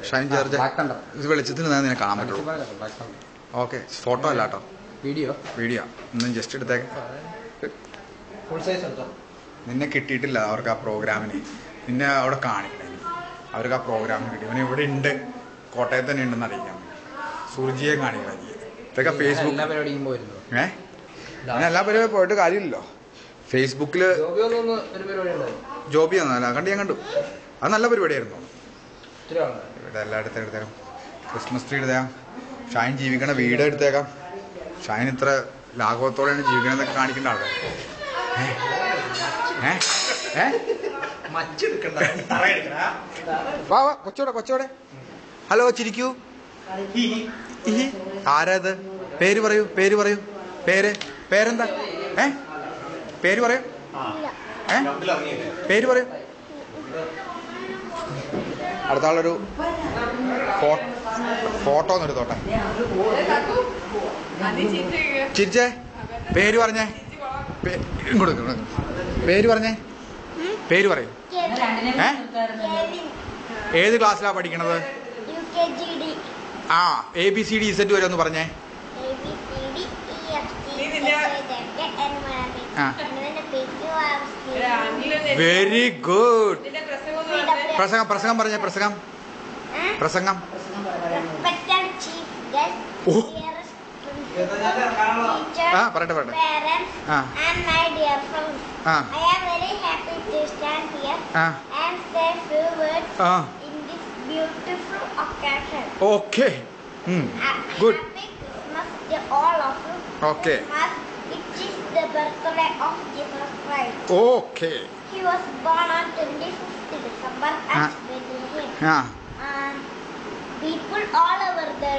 Shine George ഇത് വെളിച്ചത്തിന് നിന്നെ കാണാൻ പറ്റുള്ളൂ. ഓക്കെ, ഫോട്ടോ അല്ല കേട്ടോ, വീഡിയോ. ഒന്നും ജസ്റ്റ് എടുത്തേക്ക്. നിന്നെ കിട്ടിയിട്ടില്ല അവർക്ക് ആ പ്രോഗ്രാമിന്. നിന്നെ അവിടെ കാണിക്കണേ. അവർക്ക് ആ പ്രോഗ്രാമിന് കിട്ടി. അവന് ഇവിടെ ഉണ്ട്, കോട്ടയത്ത് തന്നെ ഉണ്ടെന്ന് അറിയിക്കാം. സുർജിയെ കാണിക്കണം. ഇതൊക്കെ ഫേസ്ബുക്ക് അങ്ങനെ എല്ലാ പരിപാടി പോയിട്ട് കാര്യമില്ലല്ലോ. ഫേസ്ബുക്കിൽ ജോബി ഒന്നല്ല കണ്ടു, ഞാൻ കണ്ടു. അത് നല്ല പരിപാടിയായിരുന്നു. ഇവിടെ എല്ലായിടത്തും എടുത്തേക്കാം. ക്രിസ്മസ് ട്രീ എടുത്തേക്കാം. ഷൈൻ ജീവിക്കണ വീട് എടുത്തേക്കാം. ഷൈൻ ഇത്ര ലാഘവത്തോടെയാണ് ജീവിക്കണമെന്നൊക്കെ കാണിക്കേണ്ട ആൾക്കാർ. വാ വാ, കൊച്ചോടെ. ഹലോ, ചിരിക്കൂ. ആരാത്? പേര് പറയൂ. പേരെന്താ? പേര് പറയൂ. പേര് പറയൂ. അടുത്ത ആളൊരു ഫോട്ടോ ഒന്ന് എടുത്തോട്ടെ. ചിരിച്ചേ. പേര് പറഞ്ഞേ. പേര് പറഞ്ഞേ. പേര് പറയൂ. ഏത് ക്ലാസ്സിലാ പഠിക്കണത്? ആ, ABCD Z വരെ ഒന്ന് പറഞ്ഞേ. Very good. പ്രസംഗം പറഞ്ഞേ. പ്രസംഗം. പറയട്ടെ. Okay, good. Okay. The birthday of Jesus Christ. Okay. He was born on 25th December at Bethlehem. People all over the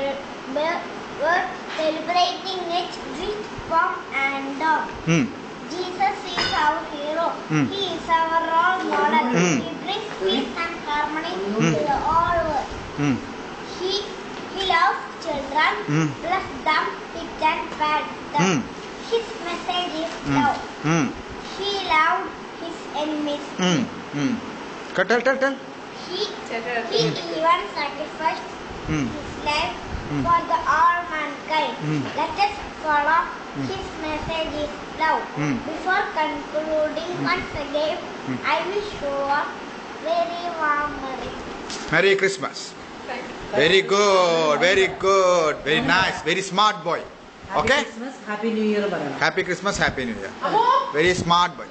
world were celebrating it with pomp and dog. Jesus is our hero. He is our role model. He brings peace and harmony to the whole world. He loves children, bless them, hit and pat them. His message is love. He loved his enemies. Tell. He even sacrificed his life for the all mankind. Let us follow his message is love. Before concluding, once again, I wish you a very warm Merry Christmas. Very good. Very nice. Very smart boy. Okay. Happy New Year. Happy Christmas, Happy New Year. Very smart boy.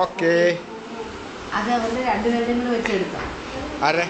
Okay. അത് അവരുടെ രണ്ടുപേരുടെയും കൂടെ വെച്ചെടുക്കാം. ആരെ?